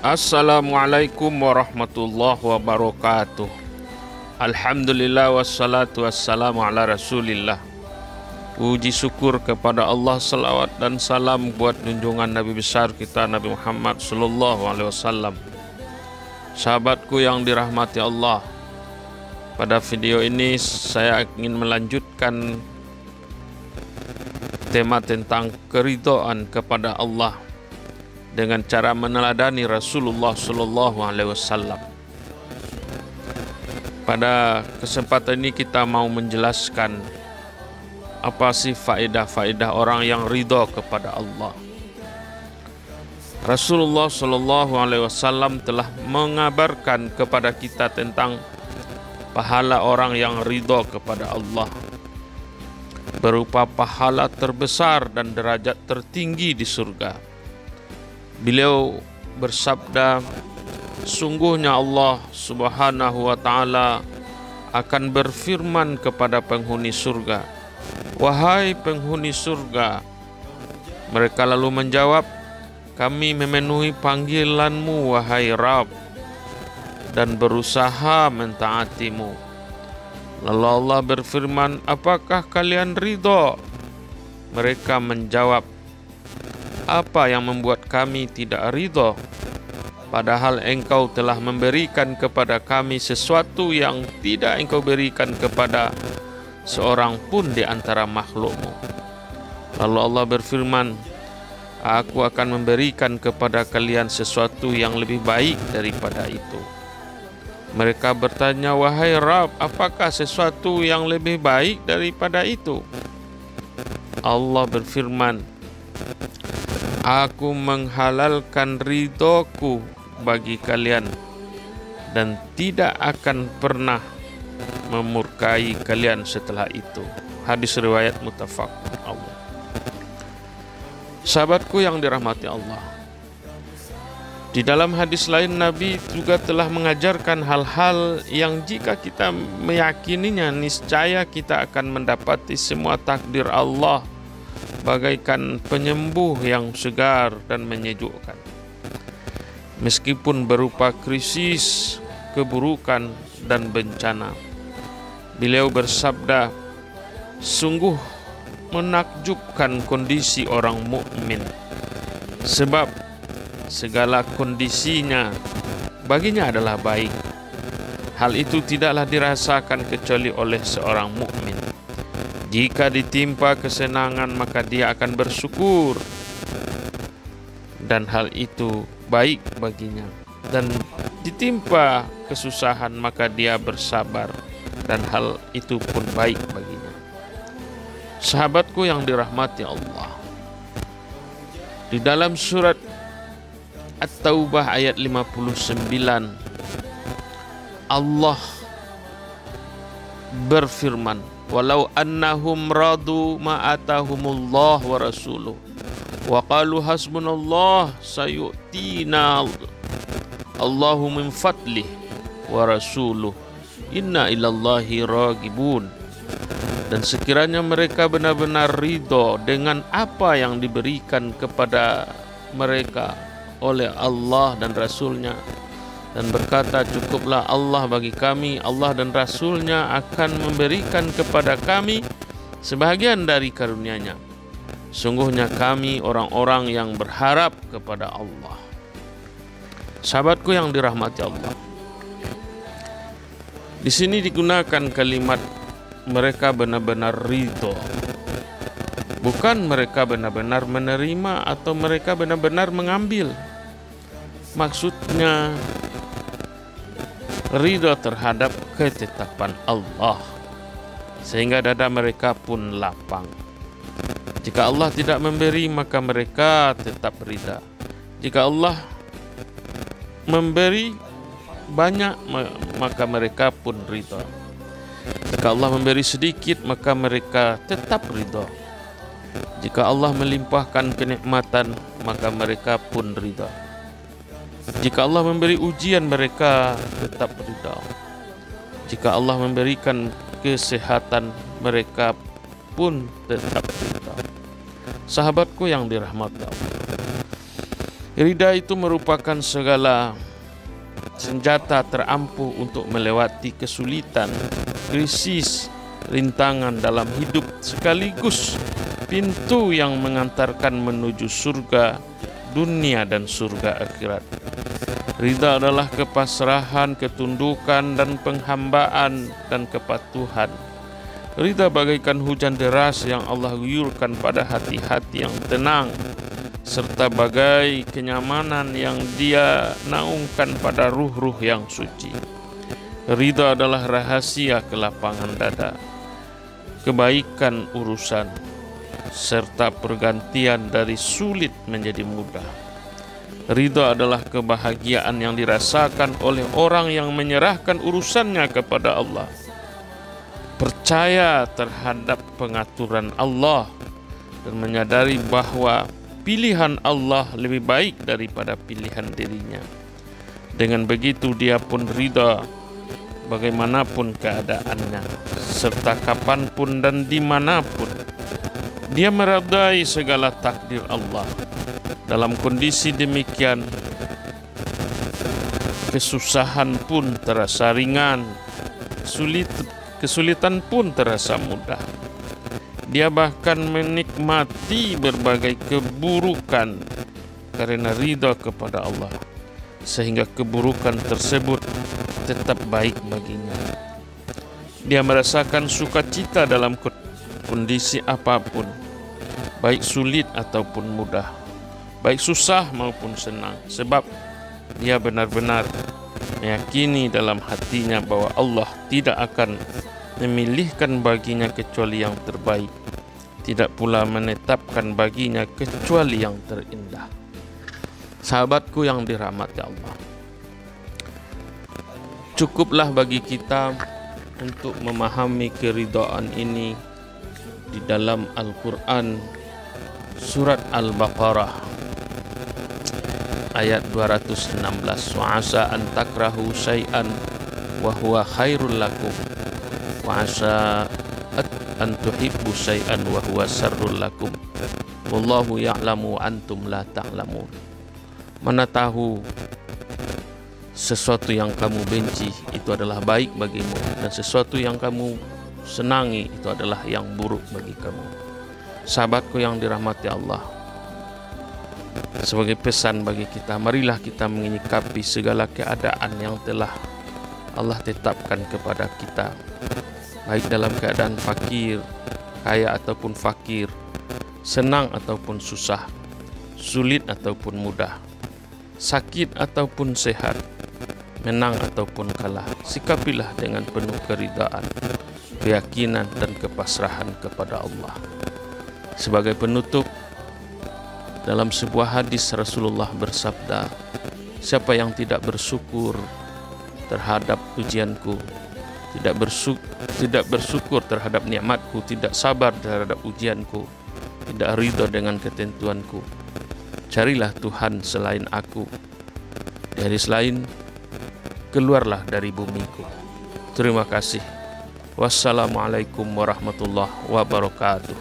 Assalamualaikum warahmatullahi wabarakatuh. Alhamdulillah wassalatu wassalamu ala rasulillah. Puji syukur kepada Allah, salawat dan salam buat junjungan Nabi besar kita Nabi Muhammad sallallahu alaihi wasallam. Sahabatku yang dirahmati Allah, pada video ini saya ingin melanjutkan tema tentang keridhaan kepada Allah dengan cara meneladani Rasulullah sallallahu alaihi wasallam. Pada kesempatan ini kita mau menjelaskan apa sih faedah-faedah orang yang ridha kepada Allah. Rasulullah sallallahu alaihi wasallam telah mengabarkan kepada kita tentang pahala orang yang ridha kepada Allah, berupa pahala terbesar dan derajat tertinggi di surga. Beliau bersabda, sungguhnya Allah subhanahu wa ta'ala akan berfirman kepada penghuni surga, wahai penghuni surga. Mereka lalu menjawab, kami memenuhi panggilanmu wahai Rabb dan berusaha mentaatimu. Lalu Allah berfirman, apakah kalian ridha? Mereka menjawab, apa yang membuat kami tidak ridha? Padahal engkau telah memberikan kepada kami sesuatu yang tidak engkau berikan kepada seorang pun di antara makhlukmu. Lalu Allah berfirman, aku akan memberikan kepada kalian sesuatu yang lebih baik daripada itu. Mereka bertanya, wahai Rabb, apakah sesuatu yang lebih baik daripada itu? Allah berfirman, aku menghalalkan ridhoku bagi kalian dan tidak akan pernah memurkai kalian setelah itu. Hadis riwayat muttafaqun alaih. Sahabatku yang dirahmati Allah, di dalam hadis lain Nabi juga telah mengajarkan hal-hal yang jika kita meyakininya, niscaya kita akan mendapati semua takdir Allah bagaikan penyembuh yang segar dan menyejukkan. Meskipun berupa krisis, keburukan, dan bencana. Beliau bersabda, sungguh menakjubkan kondisi orang mukmin, sebab segala kondisinya baginya adalah baik. Hal itu tidaklah dirasakan kecuali oleh seorang mukmin. Jika ditimpa kesenangan, maka dia akan bersyukur, dan hal itu baik baginya. Dan ditimpa kesusahan, maka dia bersabar, dan hal itu pun baik baginya. Sahabatku yang dirahmati Allah, di dalam surat At-Taubah ayat 59, Allah berfirman, walau annahum radu ma atahumullah wa rasuluh wa qalu hasbunallah sayu'tina Allahu min fadlih wa rasuluh inna ilallahi ragibun. Dan sekiranya mereka benar-benar ridho dengan apa yang diberikan kepada mereka oleh Allah dan Rasulnya, dan berkata, cukuplah Allah bagi kami, Allah dan Rasulnya akan memberikan kepada kami sebahagian dari karunia-Nya. Sungguhnya kami orang-orang yang berharap kepada Allah. Sahabatku yang dirahmati Allah, di sini digunakan kalimat mereka benar-benar ridho, bukan mereka benar-benar menerima atau mereka benar-benar mengambil. Maksudnya ridho terhadap ketetapan Allah, sehingga dada mereka pun lapang. Jika Allah tidak memberi, maka mereka tetap ridha. Jika Allah memberi banyak, maka mereka pun ridha. Jika Allah memberi sedikit, maka mereka tetap ridha. Jika Allah melimpahkan kenikmatan, maka mereka pun ridha. Jika Allah memberi ujian, mereka tetap ridha. Jika Allah memberikan kesehatan, mereka pun tetap ridha. Sahabatku yang dirahmati Allah, Ridha itu merupakan segala senjata terampuh untuk melewati kesulitan, krisis, rintangan dalam hidup, sekaligus pintu yang mengantarkan menuju surga dunia dan surga akhirat. Ridha adalah kepasrahan, ketundukan, dan penghambaan dan kepatuhan. Ridha bagaikan hujan deras yang Allah guyurkan pada hati-hati yang tenang, serta bagai kenyamanan yang Dia naungkan pada ruh-ruh yang suci. Ridha adalah rahasia kelapangan dada, kebaikan urusan, serta pergantian dari sulit menjadi mudah. Ridha adalah kebahagiaan yang dirasakan oleh orang yang menyerahkan urusannya kepada Allah, percaya terhadap pengaturan Allah, dan menyadari bahwa pilihan Allah lebih baik daripada pilihan dirinya. Dengan begitu dia pun ridha bagaimanapun keadaannya, serta kapanpun dan dimanapun. Dia meredai segala takdir Allah. Dalam kondisi demikian, kesusahan pun terasa ringan, kesulitan pun terasa mudah. Dia bahkan menikmati berbagai keburukan karena ridha kepada Allah, sehingga keburukan tersebut tetap baik baginya. Dia merasakan sukacita dalam kondisi apapun, baik sulit ataupun mudah, baik susah maupun senang, sebab dia benar-benar meyakini dalam hatinya bahwa Allah tidak akan memilihkan baginya kecuali yang terbaik, tidak pula menetapkan baginya kecuali yang terindah. Sahabatku yang dirahmati Allah, cukuplah bagi kita untuk memahami keridhaan ini di dalam Al-Quran surat Al-Baqarah ayat 216. Wa asa an takrahu syai'an wa huwa khairul lakum wa asa an tuhibbu syai'an wa huwa syarrul lakum wallahu ya'lamu antum la ta'lamun. Mana tahu sesuatu yang kamu benci itu adalah baik bagimu, dan sesuatu yang kamu senangi itu adalah yang buruk bagi kamu. Sahabatku yang dirahmati Allah, sebagai pesan bagi kita, marilah kita menyikapi segala keadaan yang telah Allah tetapkan kepada kita, baik dalam keadaan fakir, kaya ataupun fakir, senang ataupun susah, sulit ataupun mudah, sakit ataupun sehat, menang ataupun kalah. Sikapilah dengan penuh keridhaan, keyakinan dan kepasrahan kepada Allah. Sebagai penutup, dalam sebuah hadis Rasulullah bersabda, siapa yang tidak bersyukur terhadap ujianku, tidak bersyukur terhadap nikmatku, tidak sabar terhadap ujianku, tidak ridha dengan ketentuanku, carilah Tuhan selain aku, di hari selain keluarlah dari bumiku. Terima kasih. Wassalamualaikum warahmatullahi wabarakatuh.